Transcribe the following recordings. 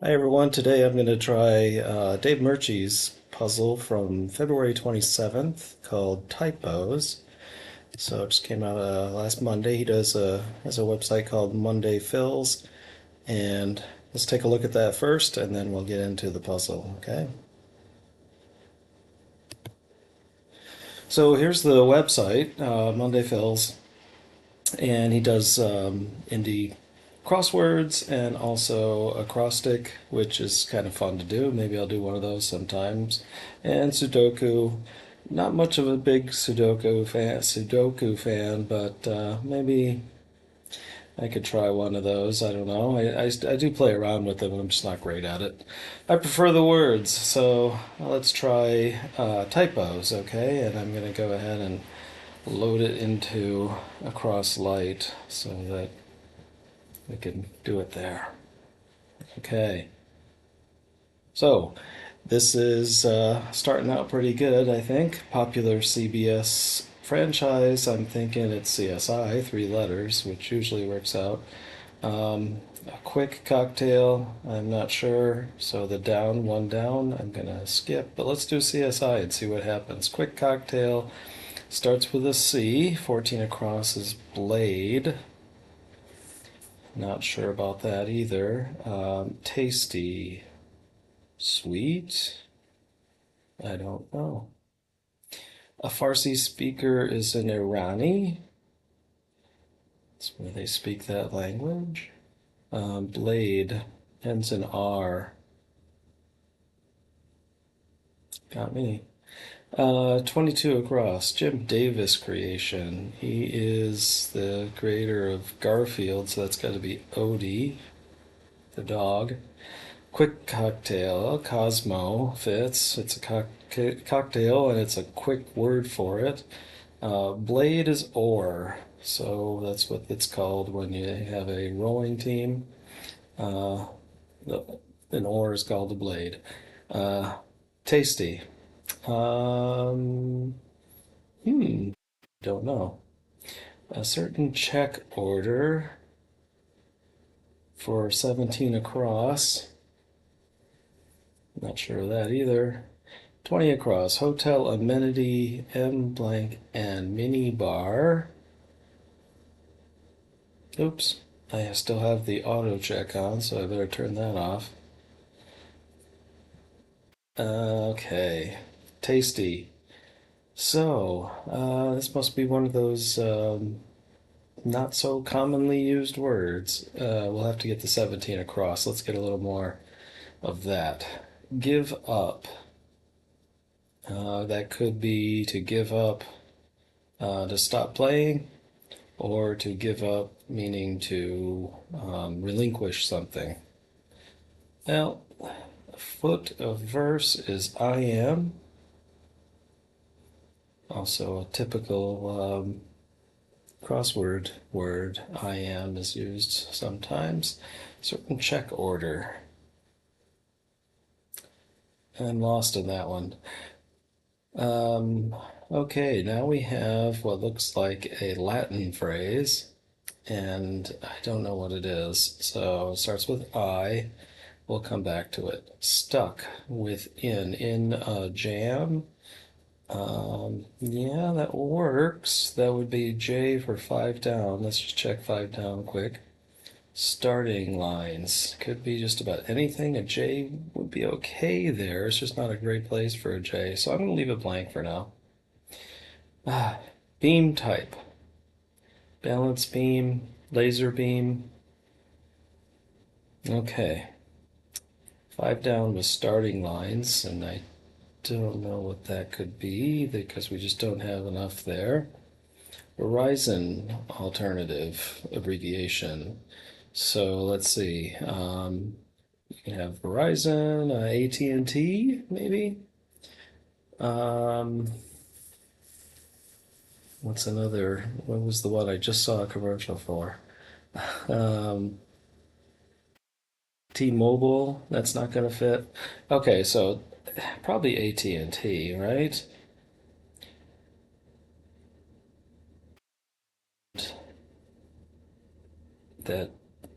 Hi everyone, today I'm going to try Dave Murchie's puzzle from February 27th called Typos. So it just came out last Monday. He has a website called Monday Fills, and let's take a look at that first and then we'll get into the puzzle, okay? So here's the website, Monday Fills, and he does indie crosswords and also acrostic, which is kind of fun to do. Maybe I'll do one of those sometimes. And Sudoku. Not much of a big Sudoku fan, but maybe I could try one of those. I don't know. I do play around with them, and I'm just not great at it. I prefer the words, so let's try typos, okay? And I'm going to go ahead and load it into a cross light so that we can do it there. Okay, so this is starting out pretty good, I think. Popular CBS franchise. I'm thinking it's CSI, 3 letters, which usually works out. A quick cocktail, I'm not sure. So the down, one down, I'm gonna skip, but let's do CSI and see what happens. Quick cocktail starts with a C, 14 across is blade. Not sure about that either. Tasty. Sweet? I don't know. A Farsi speaker is an Irani. That's where they speak that language. Blade ends in R. Got me. 22 across. Jim Davis creation. He is the creator of Garfield, so that's got to be Odie, the dog. Quick cocktail. Cosmo fits. It's a cocktail and it's a quick word for it. Blade is oar. So that's what it's called when you have a rowing team. Uh, an oar is called a blade. Uh, Tasty. Um, don't know. A certain check order for 17 across. Not sure of that either. 20 across. Hotel amenity M blank and mini bar. Oops. I still have the auto check on, so I better turn that off. Okay. Tasty. So, this must be one of those not so commonly used words. We'll have to get the 17 across. Let's get a little more of that. Give up. That could be to give up, to stop playing, or to give up, meaning to relinquish something. Well, foot of verse is I am. Also, a typical crossword word, I am, is used sometimes. Certain check order. I'm lost in that one. Um, okay, now we have what looks like a Latin phrase, and I don't know what it is. So it starts with I. We'll come back to it. Stuck within, in a jam. Yeah, that works. That would be J for 5 down. Let's just check 5 down quick. Starting lines. Could be just about anything. A J would be okay there. It's just not a great place for a J. So I'm going to leave it blank for now. Beam type. Balance beam, laser beam. Okay. 5 down was starting lines, and I don't know what that could be because we just don't have enough there. Verizon alternative abbreviation. So let's see. You can have Verizon, AT&T, maybe. Um, what's another? What was the one I just saw a commercial for? Um, T-Mobile. That's not going to fit. Okay, so probably AT&T, right? That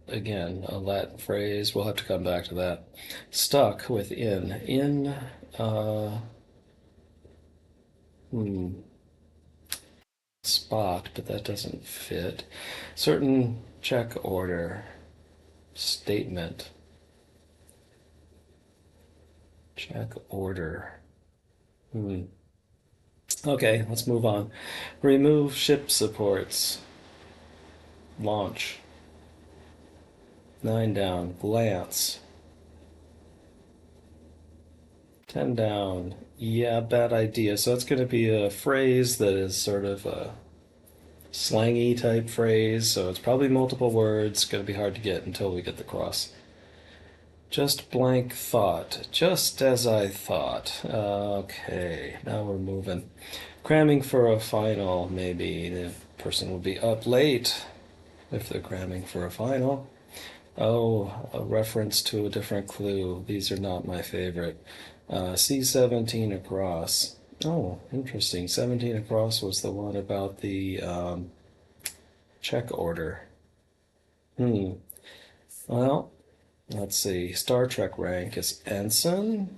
again, a Latin phrase. We'll have to come back to that. Stuck with in. In, uh, hmm, spot, but that doesn't fit. Certain check order. Statement. Check order. Hmm. Okay, let's move on. Remove ship supports. Launch. 9 down. Glance. 10 down. Yeah, bad idea. So it's going to be a phrase that is sort of a slangy type phrase. So it's probably multiple words. Going to be hard to get until we get the cross. Just blank thought. Just as I thought. Okay, now we're moving. Cramming for a final, maybe. The person will be up late if they're cramming for a final. Oh, a reference to a different clue. These are not my favorite. C17 across. Oh, interesting. 17 across was the one about the check order. Hmm. Well, let's see. Star Trek rank is Ensign.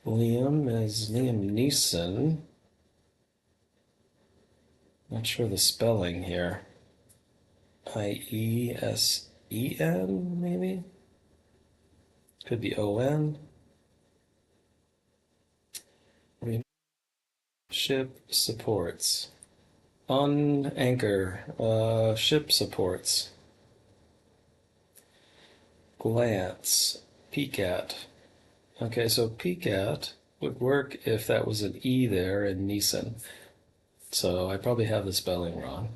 Liam is Liam Neeson. Not sure the spelling here. Isen, maybe? Could be ON. Ship supports. On anchor. Ship supports. Glance. Peek at. Okay, so peek at would work if that was an E there in Neeson. So I probably have the spelling wrong.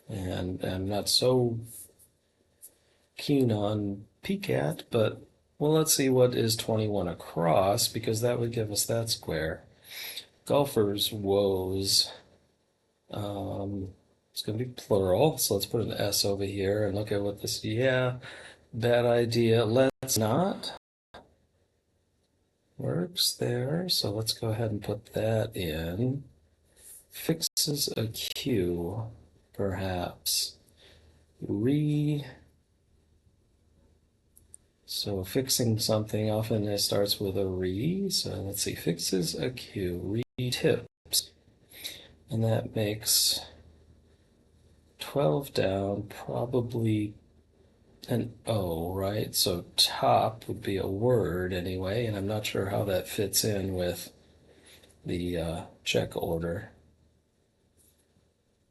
And I'm not so keen on peek at, but well, let's see what is 21 across because that would give us that square. Golfer's woes. It's going to be plural, so let's put an S over here and look at what this. Yeah, bad idea. Let's not. Works there, so let's go ahead and put that in. Fixes a Q, perhaps. So fixing something often it starts with a re. So let's see, fixes a Q, re-tips. And that makes 12 down, probably an O, right? So top would be a word anyway, and I'm not sure how that fits in with the check order.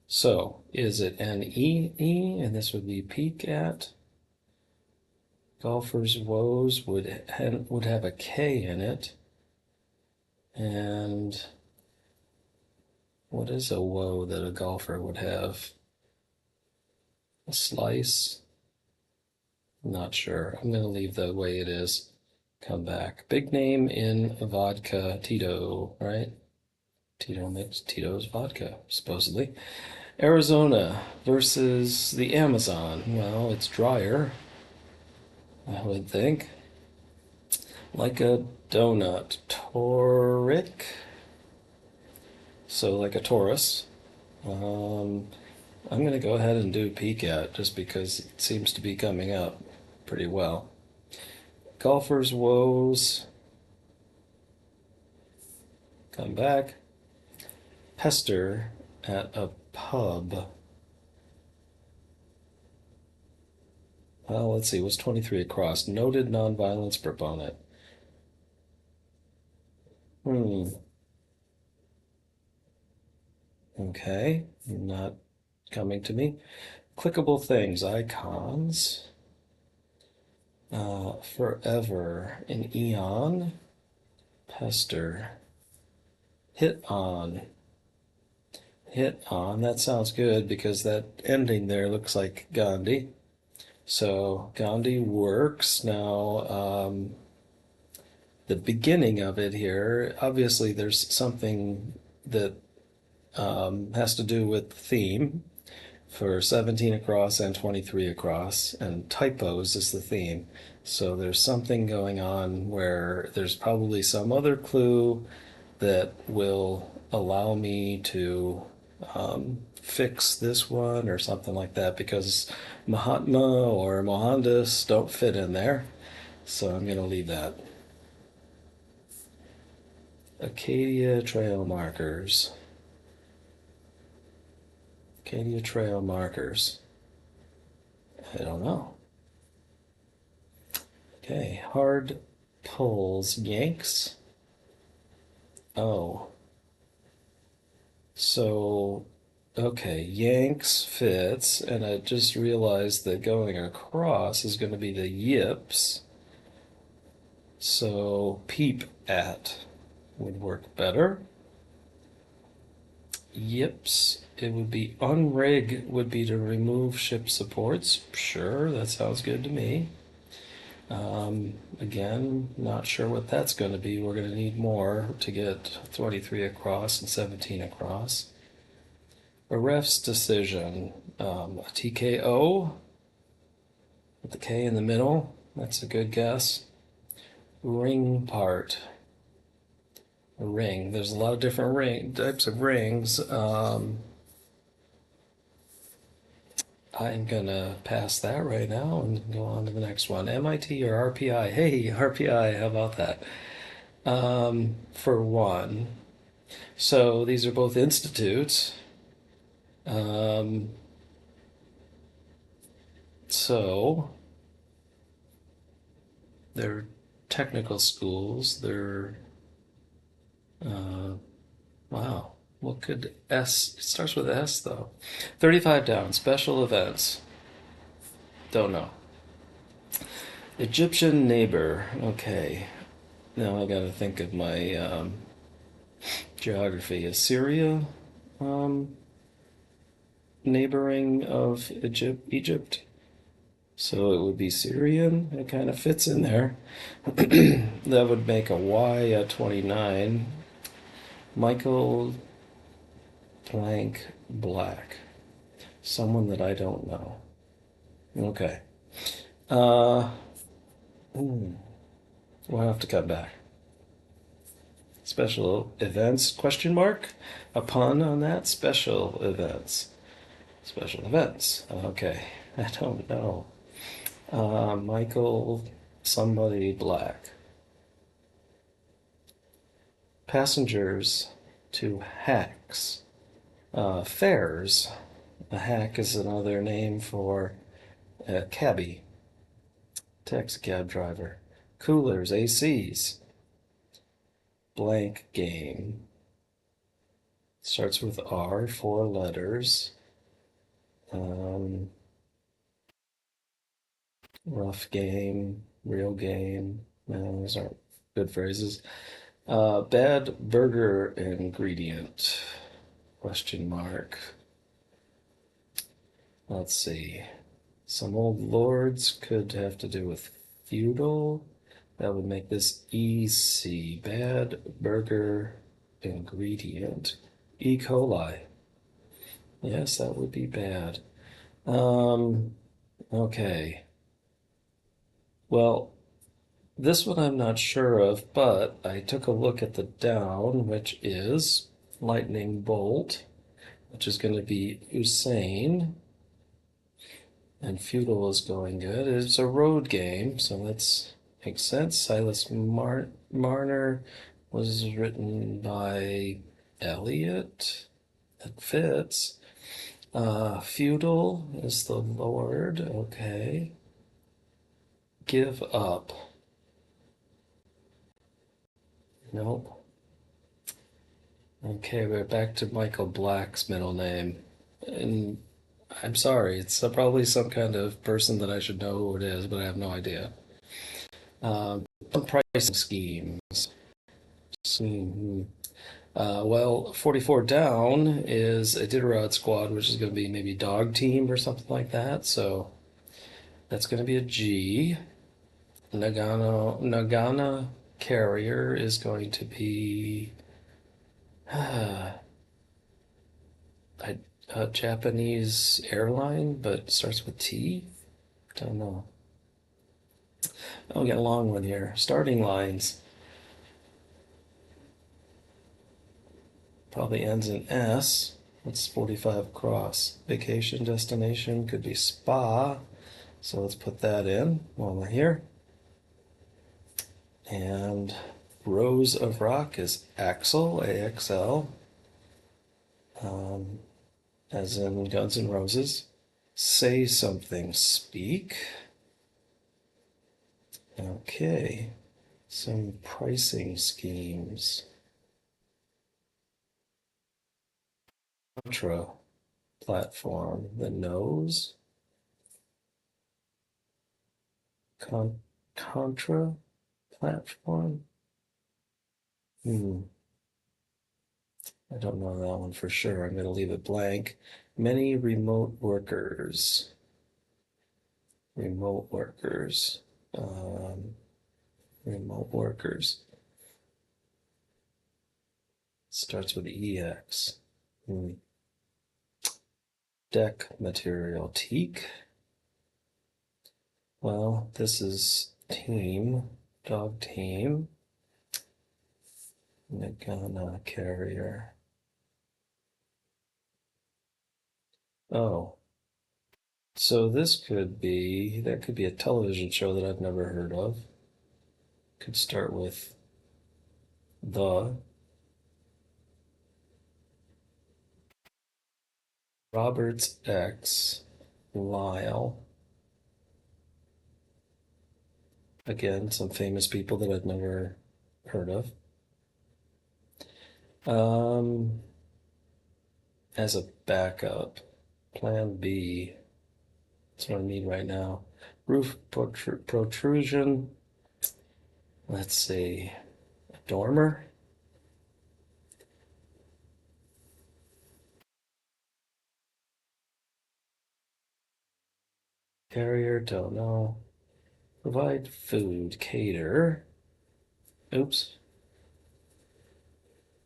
So is it an E, and this would be peek at? Golfer's woes would have a K in it. And what is a woe that a golfer would have? A slice? Not sure. I'm going to leave the way it is. Come back. Big name in vodka, Tito, right? Tito makes Tito's vodka, supposedly. Arizona versus the Amazon. Well, it's drier, I would think. Like a donut. Toric. So like a Taurus. I'm going to go ahead and do peek at just because it seems to be coming up pretty well. Golfer's woes. Come back. Pester at a pub. Well, let's see, what's 23 across? Noted nonviolence proponent. Okay, not coming to me. Clickable things, icons. Forever, an eon. Pester. Hit on. Hit on, that sounds good because that ending there looks like Gandhi. So Gandhi works. Now, the beginning of it here, obviously there's something that has to do with the theme for 17 across and 23 across, and typos is the theme. So there's something going on where there's probably some other clue that will allow me to fix this one or something like that because Mahatma or Mohandas don't fit in there. So I'm going to leave that. Acadia trail markers. Acadia trail markers. I don't know. Okay, hard pulls, yanks. Oh. So, okay, yanks fits, and I just realized that going across is going to be the yips. So, peep at would work better. Yips, it would be unrig would be to remove ship supports. Sure, that sounds good to me. Again, not sure what that's going to be. We're going to need more to get 23 across and 17 across. A ref's decision, a TKO with the K in the middle. That's a good guess. Ring part. A ring. There's a lot of different types of rings. I'm gonna pass that right now and go on to the next one. MIT or RPI? Hey, RPI, how about that? For one. So these are both institutes. Um, so they're technical schools. They're wow. What could S? It starts with S though. 35 down. Special events. Don't know. Egyptian neighbor. Okay. Now I gotta think of my geography. Is Syria um, neighboring of Egypt? So it would be Syrian. It kind of fits in there. That would make a Y at 29. Michael blank black. Someone that I don't know. Okay. Uh, we'll have to come back. Special events, question mark? A pun on that? Special events. Special events. Okay. I don't know. Michael somebody black. Passengers to hacks. Fares. A hack is another name for a cabbie. Taxi cab driver. Coolers, ACs. Blank game. Starts with R, 4 letters. Rough game, real game. No, those aren't good phrases. Bad burger ingredient. Question mark. Let's see. Some old lords could have to do with feudal. That would make this easy. Bad burger ingredient. E. coli. Yes, that would be bad. Okay. Well, this one I'm not sure of, but I took a look at the down, which is lightning bolt, which is going to be Usain. And feudal is going good. It's a road game, so that makes sense. Silas Marner was written by Eliot. That fits. Feudal is the lord. Okay. Give up. Nope. Okay, we're back to Michael Black's middle name. And I'm sorry, it's probably some kind of person that I should know who it is, but I have no idea. Some pricing schemes. Well, 44 down is a Iditarod squad, which is going to be maybe dog team or something like that. So that's going to be a G. Nagana carrier is going to be a Japanese airline, but starts with T. Don't know. Oh, we got a long one here. Starting lines. Probably ends in S. That's 45 across. Vacation destination could be spa. So let's put that in while we're here. And Rose of Rock is Axel, AXL, um, as in Guns N' Roses. Say something, speak. Okay, some pricing schemes. Contra platform, the nose. Contra platform? I don't know that one for sure. I'm going to leave it blank. Many remote workers. Remote workers. Um, remote workers. Starts with EX. Deck material. Teak. Well, this is team. Dog team. Nagana carrier. Oh. So this could be, that could be a television show that I've never heard of. Could start with the Roberts X Lyle. Again, some famous people that I've never heard of. As a backup, Plan B. That's what I need right now. Roof protrusion. Let's see. A dormer. Carrier, don't know. Provide food, cater. Oops.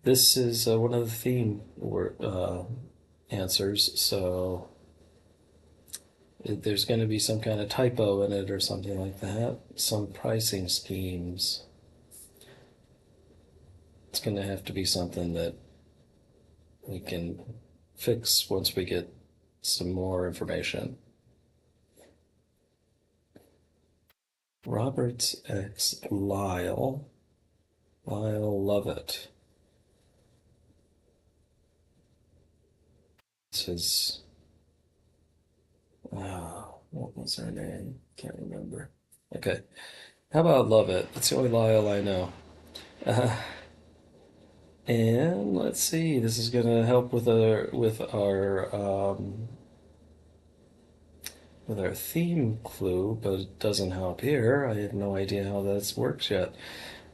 This is one of the theme answers, so there's going to be some kind of typo in it or something like that. Some pricing schemes. It's going to have to be something that we can fix once we get some more information. Roberts X Lyle. Lyle Lovett. This is. What was her name? Can't remember. Okay. How about Lovett? That's the only Lyle I know. And let's see. This is gonna help with our theme clue, but it doesn't help here. I have no idea how that works yet.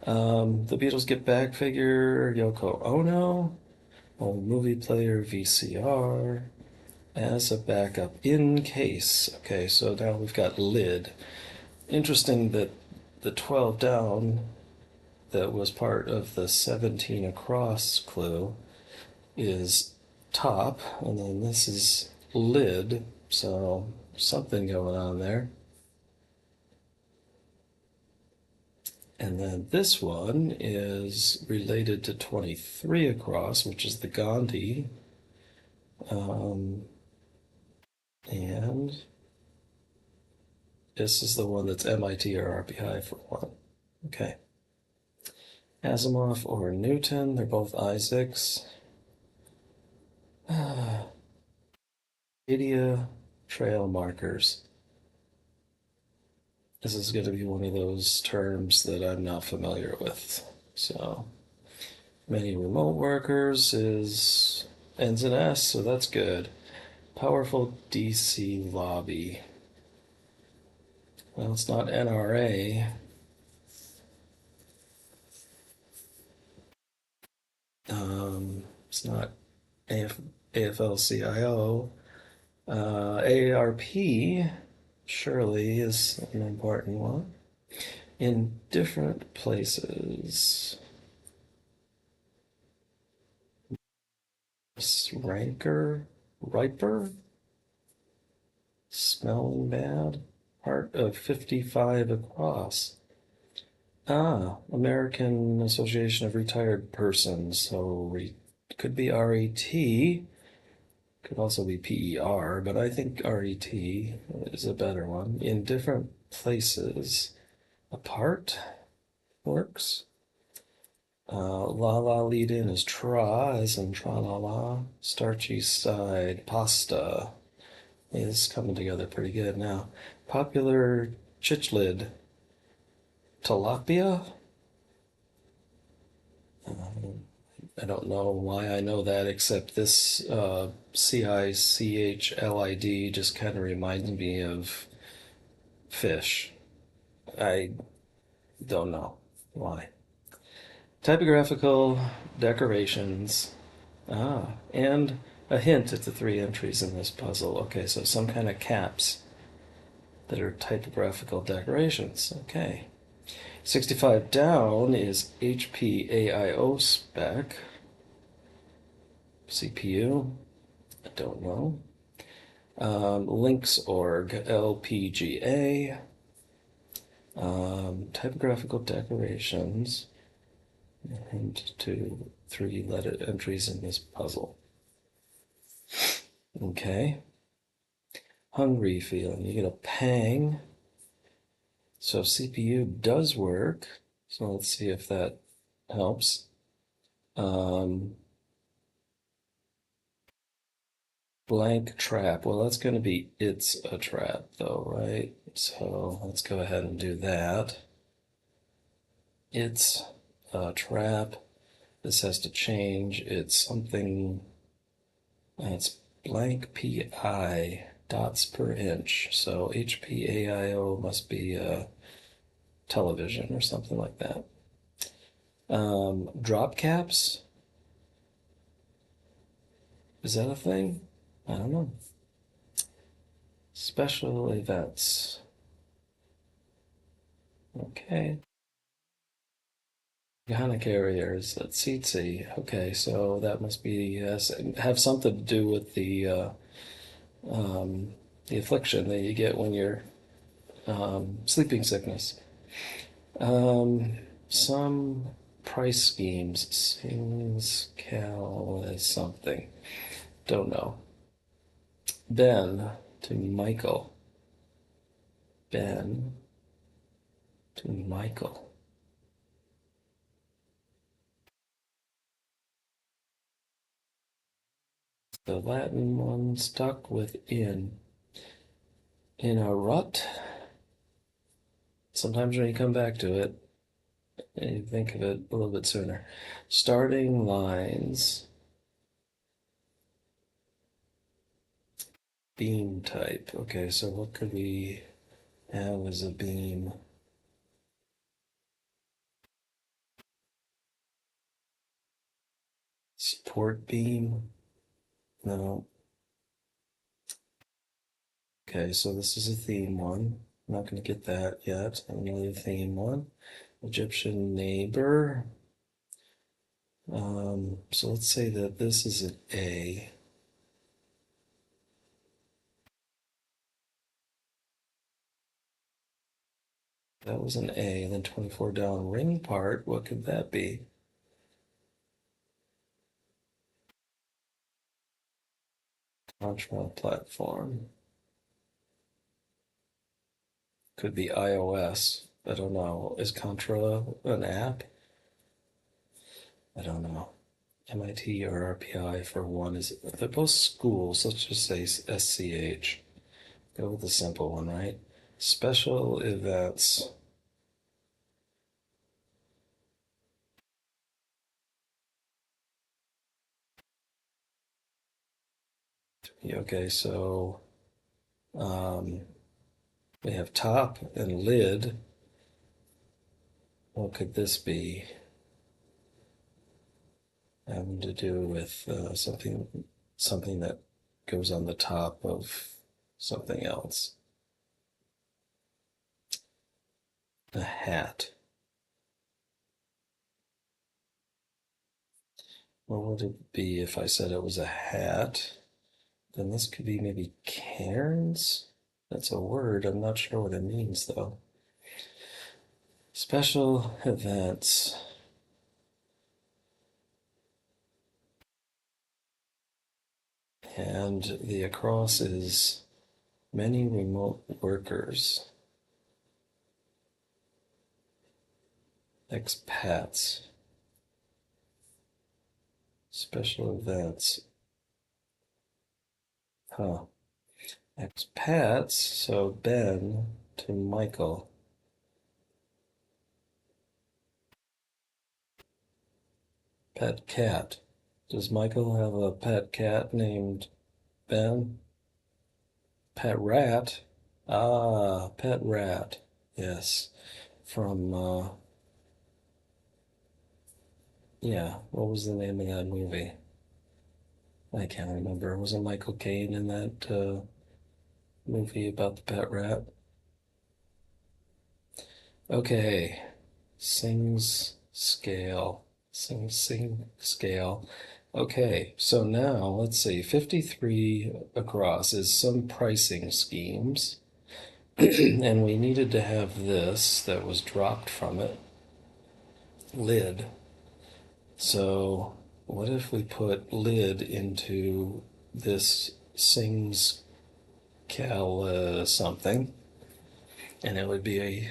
The Beatles Get Back figure, Yoko Ono, old movie player VCR, as a backup in case. Okay, so now we've got lid. Interesting that the 12 down that was part of the 17 across clue is top, and then this is lid, so something going on there. And then this one is related to 23 across, which is the Gandhi. And this is the one that's MIT or RPI for one. Okay. Asimov or Newton, they're both Isaacs. Media trail markers. This is going to be one of those terms that I'm not familiar with. So, many remote workers ends in S, so that's good. Powerful DC lobby. Well, it's not NRA. It's not AFL-CIO. AARP surely is an important one. In different places. Riper, smelling bad, part of 55 across. American Association of Retired Persons, so could be RET. Could also be PER, but I think RET is a better one. In different places. Apart works. La la lead in is tra, as in tra la la. Starchy side, pasta is coming together pretty good now. Popular chichlid, tilapia. I don't know why I know that, except this CICHLID just kind of reminds me of fish. I don't know why. Typographical decorations. Ah, and a hint at the three entries in this puzzle. Okay, so some kind of caps that are typographical decorations. Okay. 65 down is HPAIO spec. CPU. I don't know. Links org LPGA. Typographical decorations. Hint to three letter entries in this puzzle. Okay. Hungry feeling. You get a pang. So CPU does work. So let's see if that helps. Blank trap. Well, that's going to be it's a trap, though, right? So let's go ahead and do that. It's a trap. This has to change. It's something. It's blank PI dots per inch. So HPAIO must be television or something like that. Drop caps. Is that a thing? I don't know. Special events. Okay. Ghana carriers. That's Tsetse. Okay, so that must be have something to do with um, the affliction that you get when you're sleeping sickness. Some price schemes. Sings Cal is something. Don't know. Ben to Michael. Ben to Michael. The Latin one stuck with in a rut. Sometimes when you come back to it, you think of it a little bit sooner. Starting lines. Beam type. Okay, so what could we have as a beam? Support beam? No. Okay, so this is a theme one. I'm not going to get that yet. Another theme one. Egyptian neighbor. So let's say that this is an A. That was an A. And then 24 down ring part. What could that be? Contra platform. Could be iOS. I don't know. Is Contra an app? I don't know. MIT or RPI for one is they're both schools. Let's just say SCH. Go with the simple one, right? Special events. Okay, so um, we have top and lid. What could this be? Having to do with something that goes on the top of something else. A hat. What would it be if I said it was a hat? Then this could be maybe cairns. That's a word. I'm not sure what it means though. Special events. And the across is many remote workers, expats, special events. Huh. Expats, so Ben to Michael. Pet cat. Does Michael have a pet cat named Ben? Pet rat? Ah, pet rat. Yes. From, yeah, what was the name of that movie? I can't remember. Wasn't Michael Caine in that movie about the pet rat? Okay. Sings scale. Sing scale. Okay, so now let's see. 53 across is some pricing schemes. And we needed to have this that was dropped from it. Lid. So what if we put lid into this sings cal something, and it would be a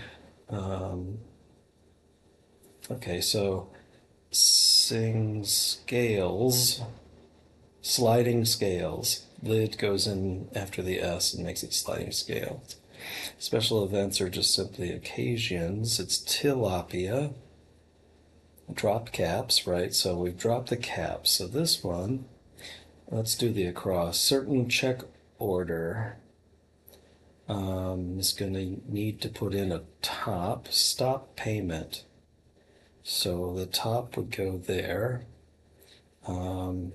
okay, so sing scales, sliding scales. Lid goes in after the S and makes it sliding scales. Special events are just simply occasions. It's tilapia. Drop caps, right? So we've dropped the caps. So this one, let's do the across. Certain check order is going to need to put in a top. Stop payment. So the top would go there. Um,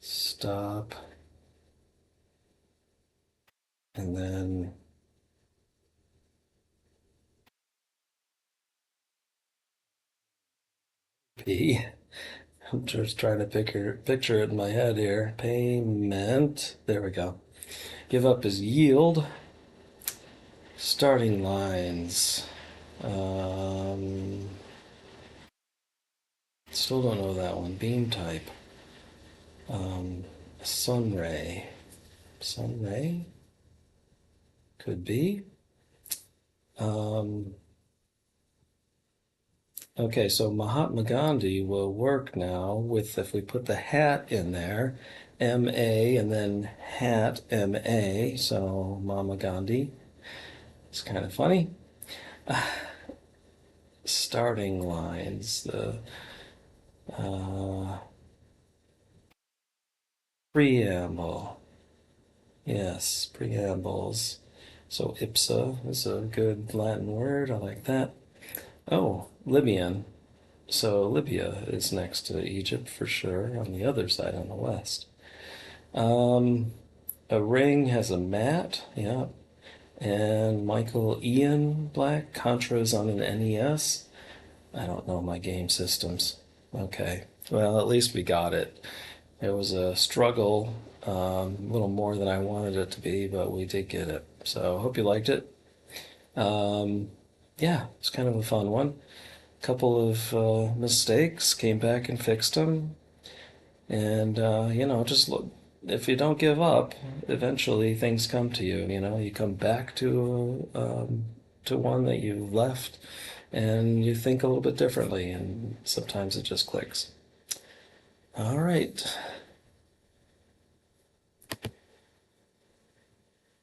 stop. And then P. I'm just trying to picture it in my head here. Payment. There we go. Give up his yield. Starting lines. Um, Still don't know that one. Beam type. Um, Sun ray. Sun ray? Could be. Um, okay, so Mahatma Gandhi will work now with, if we put the hat in there, M-A and then hat, M-A, so Mama Gandhi. It's kind of funny. Starting lines, the uh, preamble. Yes, preambles. So ipsa is a good Latin word. I like that. Oh, Libyan. So Libya is next to Egypt for sure, on the other side, on the west. Um, a ring has a mat, yeah. And Michael Ian Black, Contra's on an NES. I don't know my game systems. Okay. Well, at least we got it. It was a struggle, a little more than I wanted it to be, but we did get it. So hope you liked it. Um, yeah, it's kind of a fun one. Couple of mistakes, came back and fixed them. And, just look, if you don't give up, eventually things come to you. You come back to one that you left and you think a little bit differently, and sometimes it just clicks. All right.